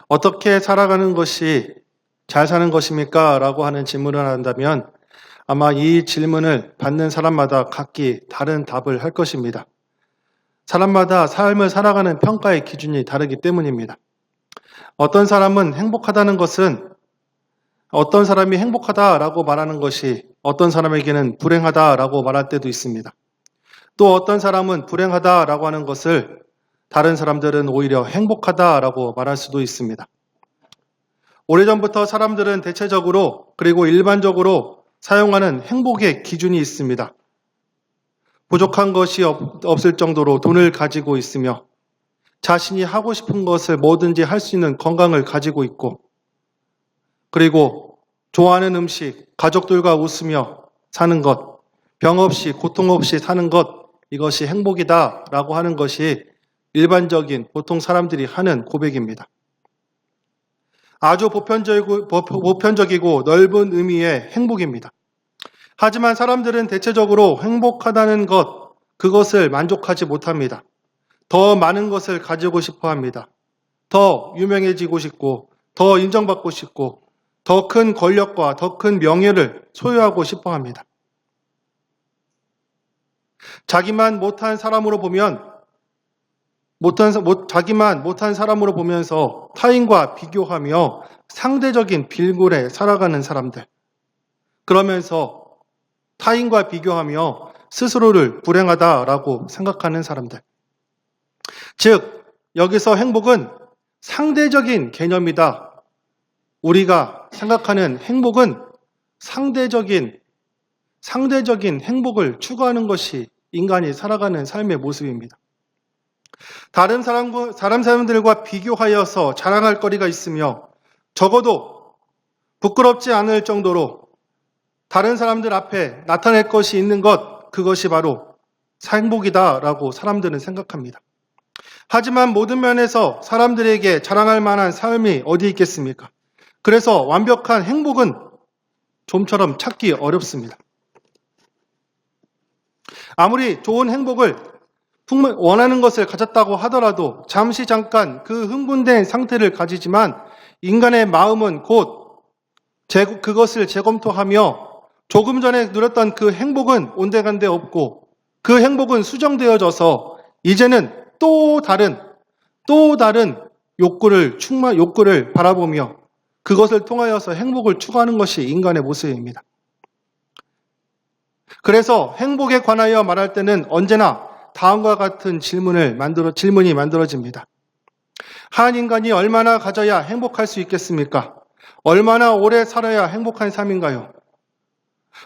어떻게 살아가는 것이 잘 사는 것입니까? 라고 하는 질문을 한다면 아마 이 질문을 받는 사람마다 각기 다른 답을 할 것입니다. 사람마다 삶을 살아가는 평가의 기준이 다르기 때문입니다. 어떤 사람은 행복하다는 것은 어떤 사람이 행복하다라고 말하는 것이 어떤 사람에게는 불행하다라고 말할 때도 있습니다. 또 어떤 사람은 불행하다라고 하는 것을 다른 사람들은 오히려 행복하다라고 말할 수도 있습니다. 오래전부터 사람들은 대체적으로 그리고 일반적으로 사용하는 행복의 기준이 있습니다. 부족한 것이 없을 정도로 돈을 가지고 있으며 자신이 하고 싶은 것을 뭐든지 할 수 있는 건강을 가지고 있고 그리고 좋아하는 음식, 가족들과 웃으며 사는 것, 병 없이 고통 없이 사는 것 이것이 행복이다라고 하는 것이 일반적인 보통 사람들이 하는 고백입니다. 아주 보편적이고 넓은 의미의 행복입니다. 하지만 사람들은 대체적으로 행복하다는 것, 그것을 만족하지 못합니다. 더 많은 것을 가지고 싶어 합니다. 더 유명해지고 싶고, 더 인정받고 싶고, 더 큰 권력과 더 큰 명예를 소유하고 싶어 합니다. 자기만 못한 사람으로 보면서 타인과 비교하며 상대적인 빌굴에 살아가는 사람들. 그러면서 타인과 비교하며 스스로를 불행하다라고 생각하는 사람들. 즉, 여기서 행복은 상대적인 개념이다. 우리가 생각하는 행복은 상대적인 행복을 추구하는 것이 인간이 살아가는 삶의 모습입니다. 다른 사람들과 비교하여서 자랑할 거리가 있으며 적어도 부끄럽지 않을 정도로 다른 사람들 앞에 나타낼 것이 있는 것, 그것이 바로 행복이다라고 사람들은 생각합니다. 하지만 모든 면에서 사람들에게 자랑할 만한 삶이 어디 있겠습니까? 그래서 완벽한 행복은 좀처럼 찾기 어렵습니다. 아무리 좋은 행복을 원하는 것을 가졌다고 하더라도 잠시 잠깐 그 흥분된 상태를 가지지만 인간의 마음은 곧 그것을 재검토하며 조금 전에 누렸던 그 행복은 온데간데 없고 그 행복은 수정되어져서 이제는 또 다른 욕구를 바라보며 그것을 통하여서 행복을 추구하는 것이 인간의 모습입니다. 그래서 행복에 관하여 말할 때는 언제나 다음과 같은 질문이 만들어집니다. 한 인간이 얼마나 가져야 행복할 수 있겠습니까? 얼마나 오래 살아야 행복한 삶인가요?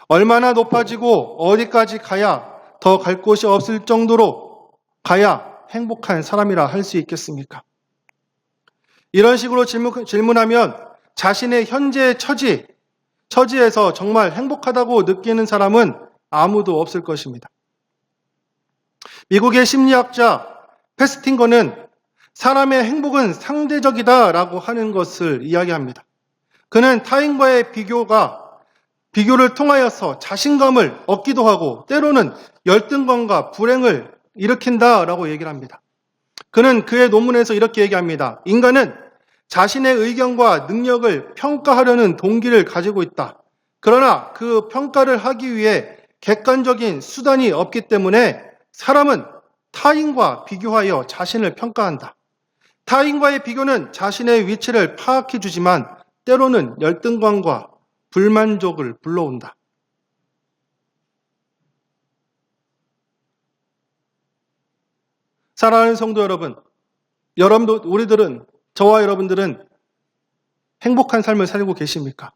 얼마나 높아지고 어디까지 가야 더 갈 곳이 없을 정도로 가야 행복한 사람이라 할 수 있겠습니까? 이런 식으로 질문하면 자신의 현재의 처지에서 정말 행복하다고 느끼는 사람은 아무도 없을 것입니다. 미국의 심리학자 페스팅거는 사람의 행복은 상대적이다라고 하는 것을 이야기합니다. 그는 타인과의 비교를 통하여서 자신감을 얻기도 하고 때로는 열등감과 불행을 일으킨다라고 얘기를 합니다. 그는 그의 논문에서 이렇게 얘기합니다. 인간은 자신의 의견과 능력을 평가하려는 동기를 가지고 있다. 그러나 그 평가를 하기 위해 객관적인 수단이 없기 때문에 사람은 타인과 비교하여 자신을 평가한다. 타인과의 비교는 자신의 위치를 파악해 주지만 때로는 열등감과 불만족을 불러온다. 사랑하는 성도 여러분, 저와 여러분들은 행복한 삶을 살고 계십니까?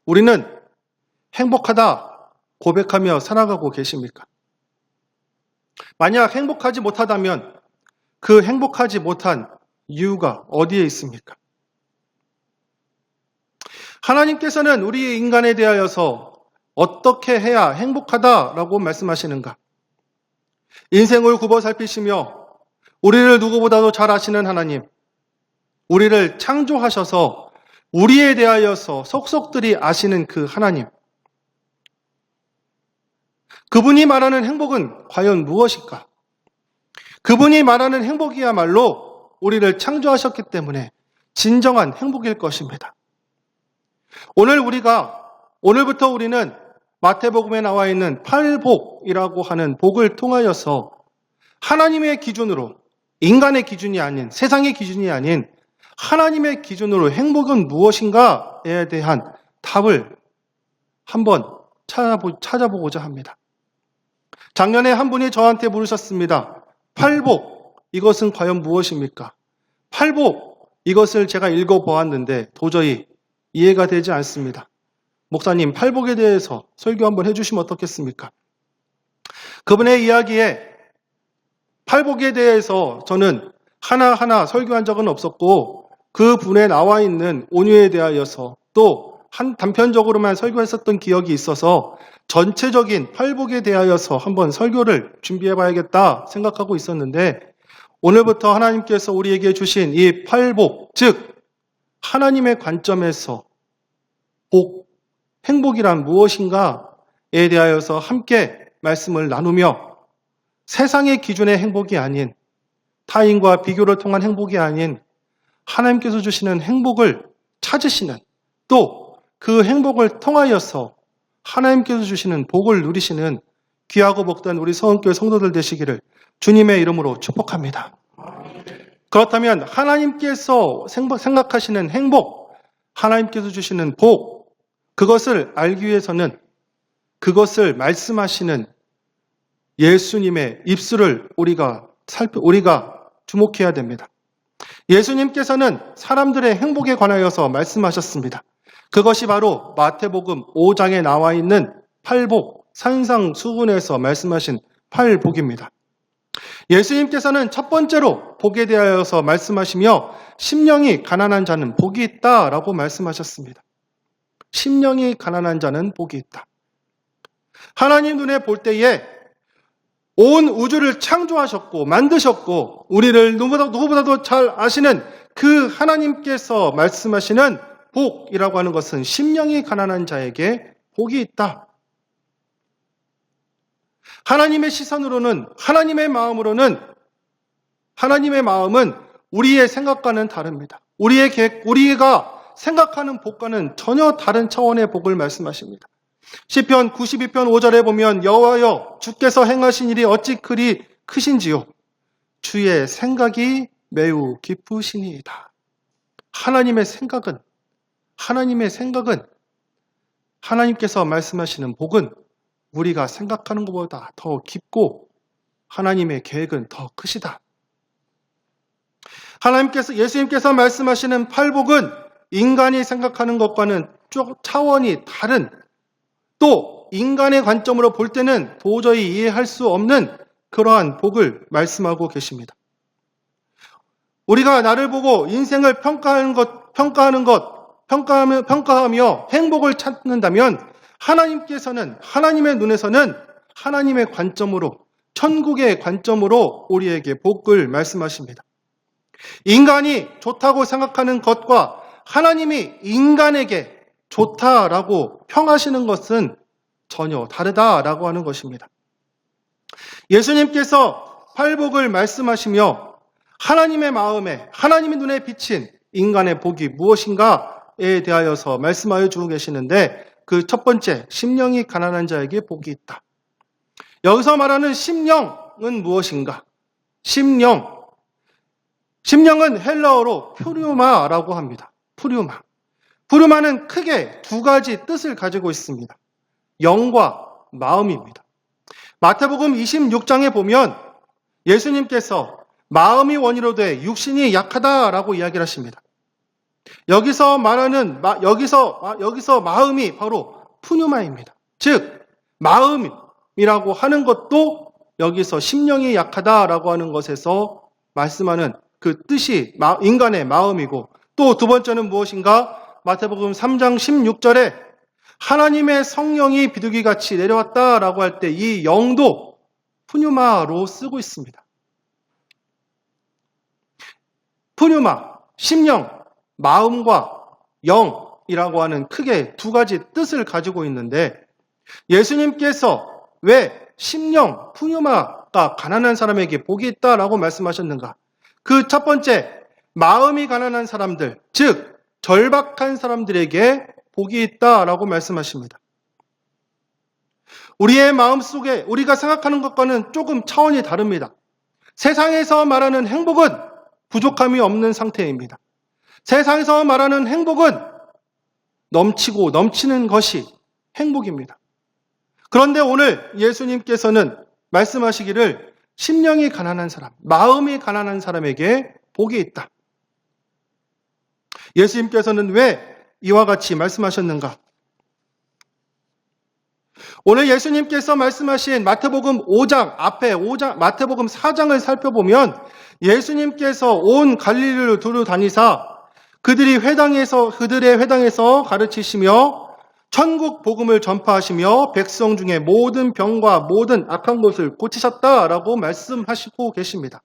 우리는 행복하다 고백하며 살아가고 계십니까? 만약 행복하지 못하다면 그 행복하지 못한 이유가 어디에 있습니까? 하나님께서는 우리 인간에 대하여서 어떻게 해야 행복하다라고 말씀하시는가? 인생을 굽어 살피시며 우리를 누구보다도 잘 아시는 하나님, 우리를 창조하셔서 우리에 대하여서 속속들이 아시는 그 하나님, 그분이 말하는 행복은 과연 무엇일까? 그분이 말하는 행복이야말로 우리를 창조하셨기 때문에 진정한 행복일 것입니다. 오늘부터 우리는 마태복음에 나와 있는 팔복이라고 하는 복을 통하여서 하나님의 기준으로, 인간의 기준이 아닌, 세상의 기준이 아닌 하나님의 기준으로 행복은 무엇인가에 대한 답을 한번 찾아보고자 합니다. 작년에 한 분이 저한테 물으셨습니다. 팔복, 이것은 과연 무엇입니까? 팔복, 이것을 제가 읽어보았는데 도저히 이해가 되지 않습니다. 목사님, 팔복에 대해서 설교 한번 해주시면 어떻겠습니까? 그분의 이야기에 팔복에 대해서 저는 하나하나 설교한 적은 없었고 그 분에 나와 있는 온유에 대하여서 또 한 단편적으로만 설교했었던 기억이 있어서 전체적인 팔복에 대하여서 한번 설교를 준비해봐야겠다 생각하고 있었는데 오늘부터 하나님께서 우리에게 주신 이 팔복, 즉 하나님의 관점에서 복, 행복이란 무엇인가에 대하여서 함께 말씀을 나누며 세상의 기준의 행복이 아닌 타인과 비교를 통한 행복이 아닌 하나님께서 주시는 행복을 찾으시는 또 그 행복을 통하여서 하나님께서 주시는 복을 누리시는 귀하고 복된 우리 서원교회 성도들 되시기를 주님의 이름으로 축복합니다. 그렇다면 하나님께서 생각하시는 행복, 하나님께서 주시는 복, 그것을 알기 위해서는 그것을 말씀하시는 예수님의 입술을 우리가 주목해야 됩니다. 예수님께서는 사람들의 행복에 관하여서 말씀하셨습니다. 그것이 바로 마태복음 5장에 나와 있는 팔복, 산상수훈에서 말씀하신 팔복입니다. 예수님께서는 첫 번째로 복에 대하여서 말씀하시며 심령이 가난한 자는 복이 있다라고 말씀하셨습니다. 심령이 가난한 자는 복이 있다. 하나님 눈에 볼 때에 온 우주를 창조하셨고 만드셨고 우리를 누구보다도 잘 아시는 그 하나님께서 말씀하시는 복이라고 하는 것은 심령이 가난한 자에게 복이 있다. 하나님의 시선으로는, 하나님의 마음으로는, 하나님의 마음은 우리의 생각과는 다릅니다. 우리가 생각하는 복과는 전혀 다른 차원의 복을 말씀하십니다. 시편 92편 5절에 보면 여호와여 주께서 행하신 일이 어찌 그리 크신지요. 주의 생각이 매우 깊으시니이다. 하나님의 생각은 하나님께서 말씀하시는 복은 우리가 생각하는 것보다 더 깊고 하나님의 계획은 더 크시다. 예수님께서 말씀하시는 팔복은 인간이 생각하는 것과는 차원이 다른 또 인간의 관점으로 볼 때는 도저히 이해할 수 없는 그러한 복을 말씀하고 계십니다. 우리가 나를 보고 인생을 평가하며 행복을 찾는다면 하나님께서는 하나님의 눈에서는 하나님의 관점으로 천국의 관점으로 우리에게 복을 말씀하십니다. 인간이 좋다고 생각하는 것과 하나님이 인간에게 좋다라고 평하시는 것은 전혀 다르다라고 하는 것입니다. 예수님께서 팔복을 말씀하시며 하나님의 마음에 하나님의 눈에 비친 인간의 복이 무엇인가에 대하여서 말씀하여 주고 계시는데 그 첫 번째, 심령이 가난한 자에게 복이 있다. 여기서 말하는 심령은 무엇인가? 심령은 헬라어로 푸류마라고 합니다. 푸류마는 크게 두 가지 뜻을 가지고 있습니다. 영과 마음입니다. 마태복음 26장에 보면 예수님께서 마음이 원이로 돼 육신이 약하다라고 이야기를 하십니다. 여기서 마음이 바로 푸뉴마입니다. 즉 마음이라고 하는 것도 여기서 심령이 약하다라고 하는 것에서 말씀하는 그 뜻이 인간의 마음이고 또 두 번째는 무엇인가? 마태복음 3장 16절에 하나님의 성령이 비둘기같이 내려왔다라고 할 때 이 영도 푸뉴마로 쓰고 있습니다. 푸뉴마, 심령, 마음과 영이라고 하는 크게 두 가지 뜻을 가지고 있는데 예수님께서 왜 심령, 푸뉴마가 가난한 사람에게 복이 있다라고 말씀하셨는가? 그 첫 번째, 마음이 가난한 사람들, 즉 절박한 사람들에게 복이 있다라고 말씀하십니다. 우리의 마음속에 우리가 생각하는 것과는 조금 차원이 다릅니다. 세상에서 말하는 행복은 부족함이 없는 상태입니다. 세상에서 말하는 행복은 넘치고 넘치는 것이 행복입니다. 그런데 오늘 예수님께서는 말씀하시기를 심령이 가난한 사람, 마음이 가난한 사람에게 복이 있다. 예수님께서는 왜 이와 같이 말씀하셨는가? 오늘 예수님께서 말씀하신 마태복음 5장 앞에 마태복음 4장을 살펴보면 예수님께서 온 갈릴리를 두루 다니사 그들의 회당에서 가르치시며 천국 복음을 전파하시며 백성 중에 모든 병과 모든 악한 것을 고치셨다라고 말씀하시고 계십니다.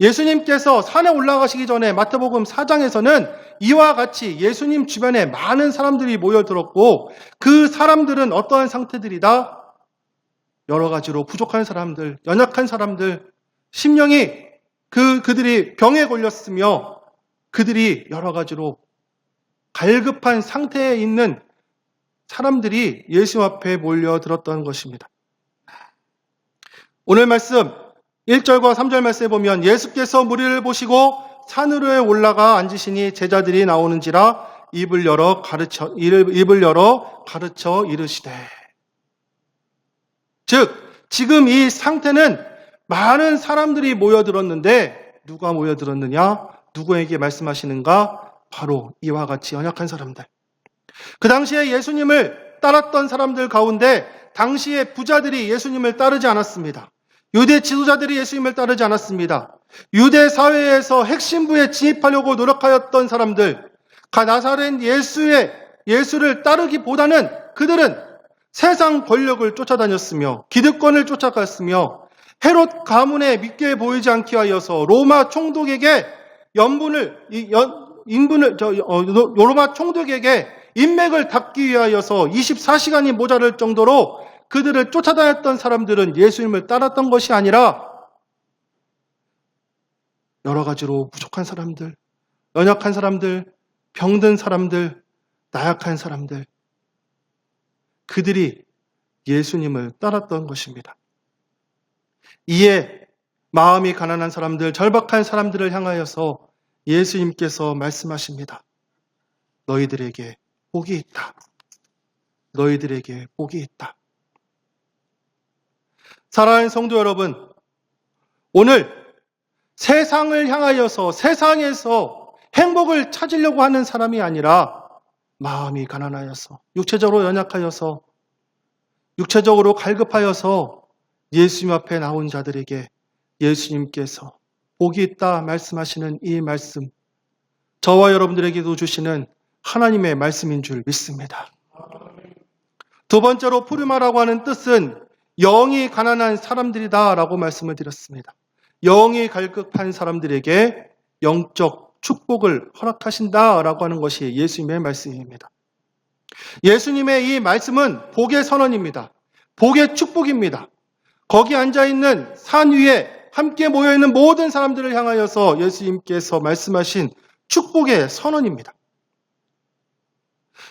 예수님께서 산에 올라가시기 전에 마태복음 4장에서는 이와 같이 예수님 주변에 많은 사람들이 모여들었고 그 사람들은 어떠한 상태들이다? 여러 가지로 부족한 사람들, 연약한 사람들, 심령이 그들이 병에 걸렸으며 그들이 여러 가지로 갈급한 상태에 있는 사람들이 예수 앞에 몰려들었던 것입니다. 오늘 말씀 1절과 3절 말씀에 보면 예수께서 무리를 보시고 산으로 올라가 앉으시니 제자들이 나오는지라 입을 열어 가르쳐 이르시되. 즉 지금 이 상태는 많은 사람들이 모여들었는데 누가 모여들었느냐? 누구에게 말씀하시는가? 바로 이와 같이 연약한 사람들. 그 당시에 예수님을 따랐던 사람들 가운데 당시에 부자들이 예수님을 따르지 않았습니다. 유대 지도자들이 예수님을 따르지 않았습니다. 유대 사회에서 핵심부에 진입하려고 노력하였던 사람들, 나사렛 예수를 따르기보다는 그들은 세상 권력을 쫓아다녔으며 기득권을 쫓아갔으며 헤롯 가문에 믿게 보이지 않게 하여서 로마 총독에게 인맥을 닦기 위하여서 24시간이 모자랄 정도로 그들을 쫓아다녔던 사람들은 예수님을 따랐던 것이 아니라 여러 가지로 부족한 사람들, 연약한 사람들, 병든 사람들, 나약한 사람들, 그들이 예수님을 따랐던 것입니다. 이에 마음이 가난한 사람들, 절박한 사람들을 향하여서 예수님께서 말씀하십니다. 너희들에게 복이 있다. 너희들에게 복이 있다. 사랑하는 성도 여러분, 오늘 세상을 향하여서 세상에서 행복을 찾으려고 하는 사람이 아니라 마음이 가난하여서 육체적으로 연약하여서 육체적으로 갈급하여서 예수님 앞에 나온 자들에게 예수님께서 복이 있다 말씀하시는 이 말씀, 저와 여러분들에게도 주시는 하나님의 말씀인 줄 믿습니다. 두 번째로 푸르마라고 하는 뜻은 영이 가난한 사람들이다 라고 말씀을 드렸습니다. 영이 갈급한 사람들에게 영적 축복을 허락하신다 라고 하는 것이 예수님의 말씀입니다. 예수님의 이 말씀은 복의 선언입니다. 복의 축복입니다. 거기 앉아있는 산 위에 함께 모여있는 모든 사람들을 향하여서 예수님께서 말씀하신 축복의 선언입니다.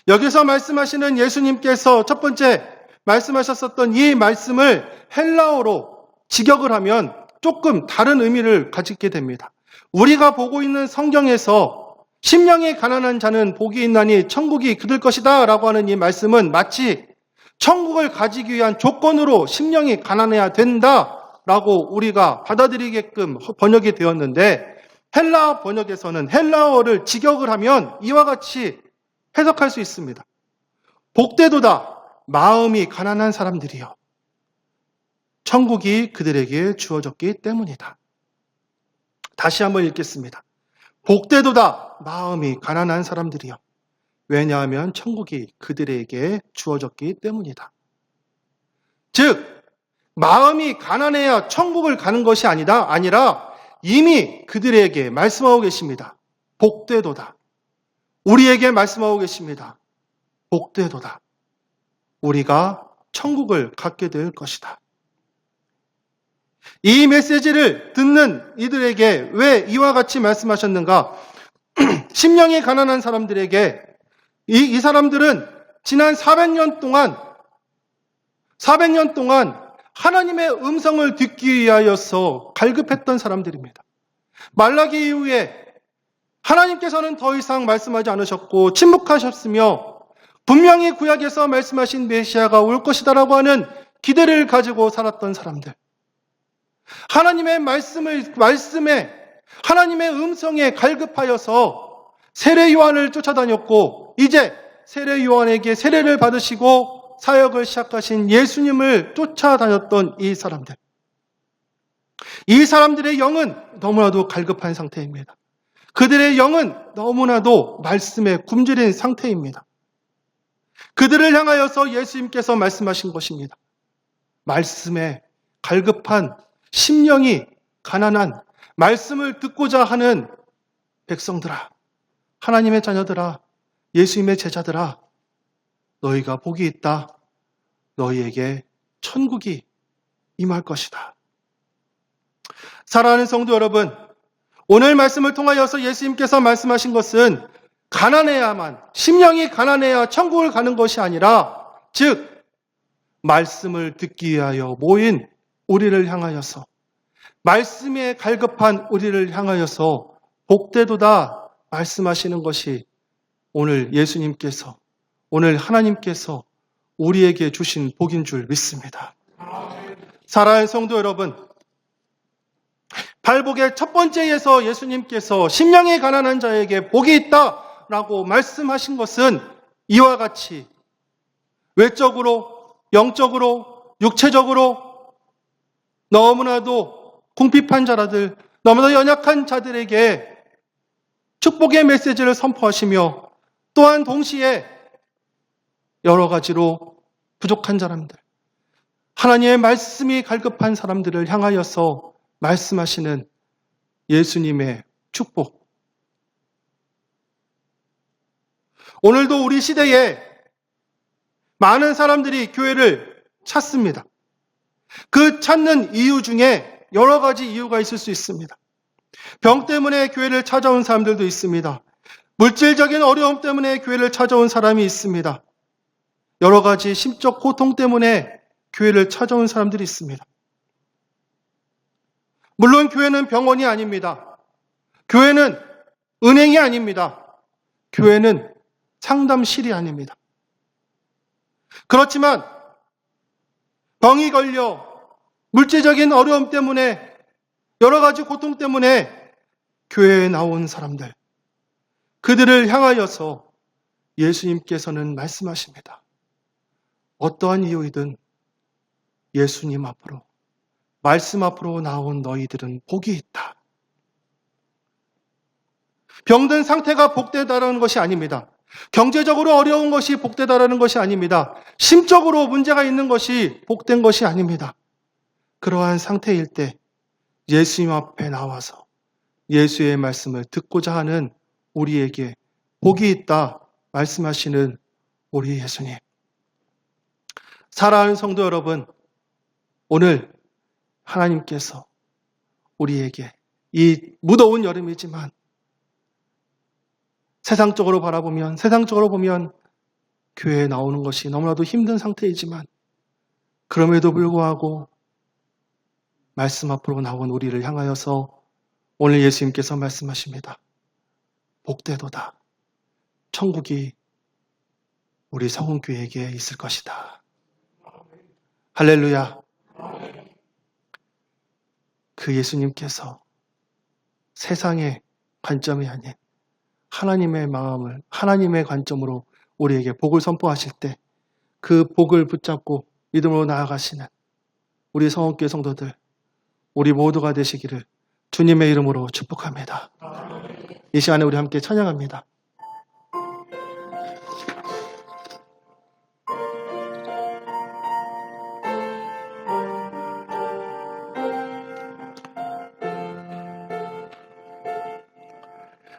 여기서 말씀하시는 예수님께서 첫 번째 말씀하셨었던 이 말씀을 헬라어로 직역을 하면 조금 다른 의미를 가지게 됩니다. 우리가 보고 있는 성경에서 심령이 가난한 자는 복이 있나니 천국이 그들 것이다 라고 하는 이 말씀은 마치 천국을 가지기 위한 조건으로 심령이 가난해야 된다라고 우리가 받아들이게끔 번역이 되었는데 헬라어 번역에서는 헬라어를 직역을 하면 이와 같이 해석할 수 있습니다. 복되도다 마음이 가난한 사람들이요 천국이 그들에게 주어졌기 때문이다. 다시 한번 읽겠습니다. 복되도다 마음이 가난한 사람들이요 왜냐하면 천국이 그들에게 주어졌기 때문이다. 즉 마음이 가난해야 천국을 가는 것이 아니라 이미 그들에게 말씀하고 계십니다. 복되도다. 우리에게 말씀하고 계십니다. 복되도다. 우리가 천국을 갖게 될 것이다. 이 메시지를 듣는 이들에게 왜 이와 같이 말씀하셨는가? 심령이 가난한 사람들에게 이 사람들은 지난 400년 동안 하나님의 음성을 듣기 위하여서 갈급했던 사람들입니다. 말라기 이후에 하나님께서는 더 이상 말씀하지 않으셨고 침묵하셨으며 분명히 구약에서 말씀하신 메시아가 올 것이다라고 하는 기대를 가지고 살았던 사람들. 하나님의 말씀에 하나님의 음성에 갈급하여서 세례 요한을 쫓아다녔고 이제 세례 요한에게 세례를 받으시고 사역을 시작하신 예수님을 쫓아다녔던 이 사람들. 이 사람들의 영은 너무나도 갈급한 상태입니다. 그들의 영은 너무나도 말씀에 굶주린 상태입니다. 그들을 향하여서 예수님께서 말씀하신 것입니다. 말씀에 갈급한 심령이 가난한 말씀을 듣고자 하는 백성들아, 하나님의 자녀들아, 예수님의 제자들아, 너희가 복이 있다. 너희에게 천국이 임할 것이다. 사랑하는 성도 여러분, 오늘 말씀을 통하여서 예수님께서 말씀하신 것은 가난해야만, 심령이 가난해야 천국을 가는 것이 아니라, 즉 말씀을 듣기 위하여 모인 우리를 향하여서, 말씀에 갈급한 우리를 향하여서 복되도다 말씀하시는 것이 오늘 예수님께서, 오늘 하나님께서 우리에게 주신 복인 줄 믿습니다. 사랑하는 성도 여러분, 발복의 첫 번째에서 예수님께서 심령이 가난한 자에게 복이 있다라고 말씀하신 것은 이와 같이 외적으로, 영적으로, 육체적으로 너무나도 궁핍한 자라들, 너무나 연약한 자들에게 축복의 메시지를 선포하시며 또한 동시에 여러 가지로 부족한 사람들, 하나님의 말씀이 갈급한 사람들을 향하여서 말씀하시는 예수님의 축복. 오늘도 우리 시대에 많은 사람들이 교회를 찾습니다. 그 찾는 이유 중에 여러 가지 이유가 있을 수 있습니다. 병 때문에 교회를 찾아온 사람들도 있습니다. 물질적인 어려움 때문에 교회를 찾아온 사람이 있습니다. 여러 가지 심적 고통 때문에 교회를 찾아온 사람들이 있습니다. 물론 교회는 병원이 아닙니다. 교회는 은행이 아닙니다. 교회는 상담실이 아닙니다. 그렇지만 병이 걸려 물질적인 어려움 때문에 여러 가지 고통 때문에 교회에 나온 사람들, 그들을 향하여서 예수님께서는 말씀하십니다. 어떠한 이유이든 예수님 앞으로, 말씀 앞으로 나온 너희들은 복이 있다. 병든 상태가 복되다라는 것이 아닙니다. 경제적으로 어려운 것이 복되다라는 것이 아닙니다. 심적으로 문제가 있는 것이 복된 것이 아닙니다. 그러한 상태일 때 예수님 앞에 나와서 예수의 말씀을 듣고자 하는 우리에게 복이 있다 말씀하시는 우리 예수님. 사랑하는 성도 여러분, 오늘 하나님께서 우리에게 이 무더운 여름이지만 세상적으로 보면 교회에 나오는 것이 너무나도 힘든 상태이지만 그럼에도 불구하고 말씀 앞으로 나온 우리를 향하여서 오늘 예수님께서 말씀하십니다. 복되도다. 천국이 우리 성은교회에게 있을 것이다. 할렐루야. 그 예수님께서 세상의 관점이 아닌 하나님의 마음을, 하나님의 관점으로 우리에게 복을 선포하실 때 그 복을 붙잡고 믿음으로 나아가시는 우리 성원교회 성도들, 우리 모두가 되시기를 주님의 이름으로 축복합니다. 이 시간에 우리 함께 찬양합니다.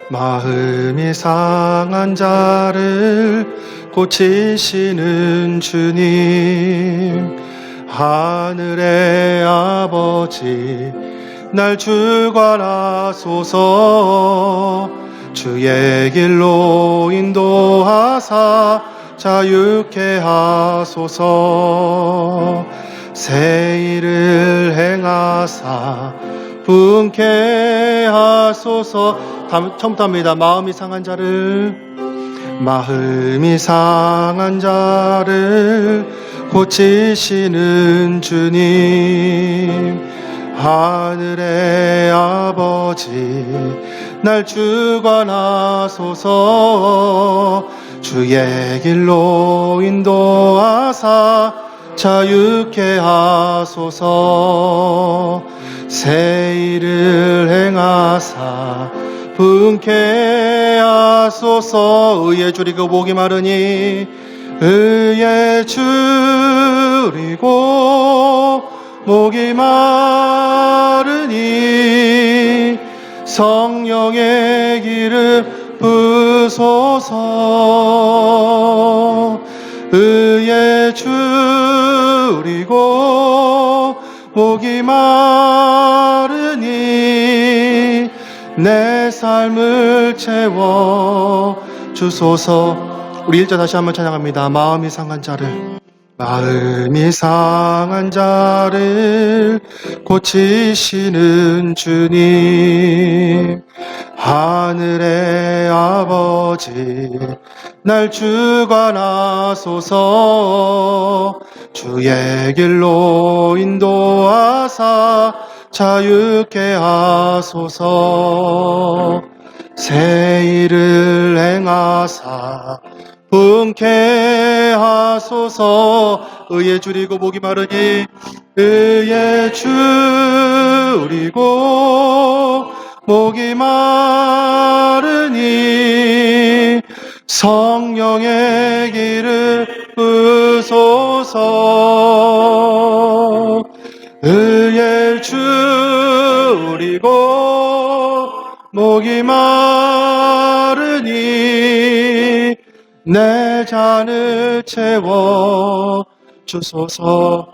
마음이 상한 자를 고치시는 주님, 하늘의 아버지 날 주관하소서. 주의 길로 인도하사 자유케 하소서. 새 일을 행하사 분케 하소서. 처음부터 합니다. 마음이 상한 자를 고치시는 주님. 하늘의 아버지 날 주관하소서. 주의 길로 인도하사 자유케 하소서. 새 일을 행하사 분케 하소서. 의에 줄이고 목이 마르니 의에 줄이고 목이 마르니 성령의 기름 부소서. 의에 줄이고 목이 마르니 내 삶을 채워 주소서. 우리 1절 다시 한번 찬양합니다. 마음이 상한 자를 고치시는 주님. 하늘의 아버지 날 주관하소서. 주의 길로 인도하사 자유케 하소서. 새 일을 행하사 분케 하소서. 의에 줄이고 목이 마르니 의에 줄이고 목이 마르니 성령의 기름 부소서. 의에 줄이고 목이 마르니 내 잔을 채워 주소서.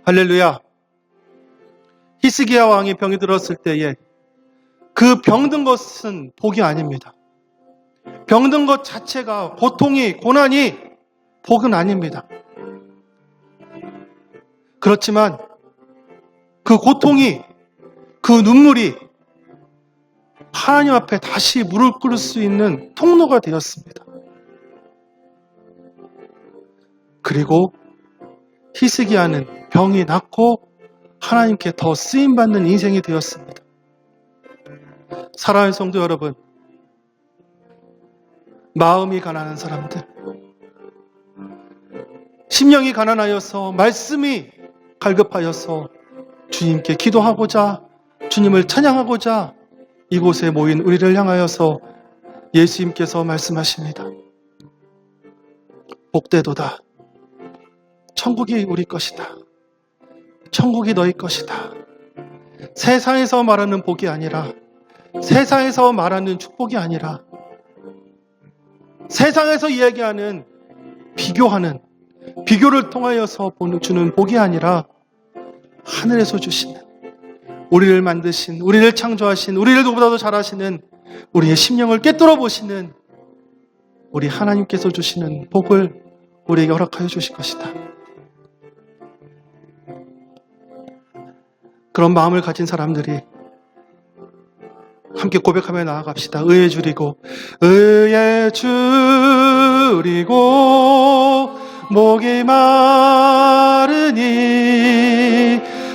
할렐루야. 히스기야 왕이 병이 들었을 때에 그 병든 것은 복이 아닙니다. 병든 것 자체가 고통이, 고난이 복은 아닙니다. 그렇지만 그 고통이, 그 눈물이 하나님 앞에 다시 무릎 꿇을 수 있는 통로가 되었습니다. 그리고 히스기야는 병이 낫고 하나님께 더 쓰임받는 인생이 되었습니다. 사랑하는 성도 여러분, 마음이 가난한 사람들, 심령이 가난하여서 말씀이 갈급하여서 주님께 기도하고자, 주님을 찬양하고자 이곳에 모인 우리를 향하여서 예수님께서 말씀하십니다. 복되도다. 천국이 우리 것이다. 천국이 너희 것이다. 세상에서 말하는 복이 아니라, 세상에서 말하는 축복이 아니라, 세상에서 이야기하는 비교를 통하여서 주는 복이 아니라 하늘에서 주시는, 우리를 만드신, 우리를 창조하신, 우리를 누구보다도 잘하시는, 우리의 심령을 꿰뚫어 보시는 우리 하나님께서 주시는 복을 우리에게 허락하여 주실 것이다. 그런 마음을 가진 사람들이 함께 고백하며 나아갑시다. 의에 줄이고 목이 마르니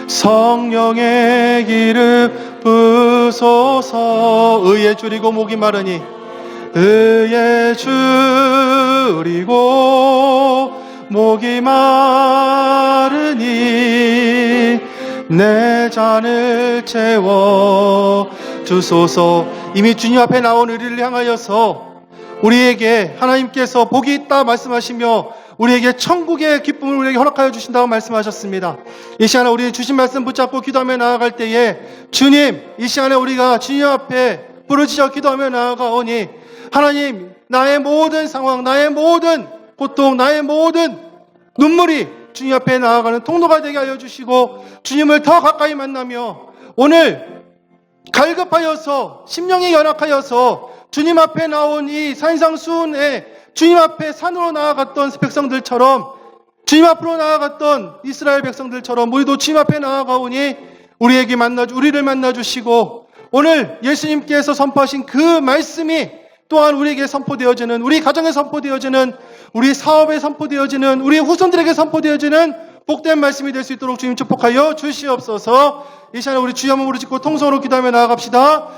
성령의 기름 부소서. 의에 줄이고 목이 마르니 의에 줄이고 목이 마르니 내 잔을 채워 주소서. 이미 주님 앞에 나온 우리를 향하여서 우리에게 하나님께서 복이 있다 말씀하시며 우리에게 천국의 기쁨을 우리에게 허락하여 주신다고 말씀하셨습니다. 이 시간에 우리는 주신 말씀 붙잡고 기도하며 나아갈 때에 주님, 이 시간에 우리가 주님 앞에 부르짖어 기도하며 나아가오니 하나님, 나의 모든 상황, 나의 모든 고통, 나의 모든 눈물이 주님 앞에 나아가는 통로가 되게 하여 주시고 주님을 더 가까이 만나며 오늘 갈급하여서 심령이 연약하여서 주님 앞에 나온 이 산상수훈에 주님 앞에 산으로 나아갔던 백성들처럼 주님 앞으로 나아갔던 이스라엘 백성들처럼 우리도 주님 앞에 나아가오니 우리를 만나주시고 오늘 예수님께서 선포하신 그 말씀이 또한 우리에게 선포되어지는, 우리 가정에 선포되어지는, 우리 사업에 선포되어지는, 우리 후손들에게 선포되어지는 복된 말씀이 될 수 있도록 주님 축복하여 주시옵소서. 이 시간에 우리 주여 한번 부르짖고 통성으로 기도하며 나아갑시다.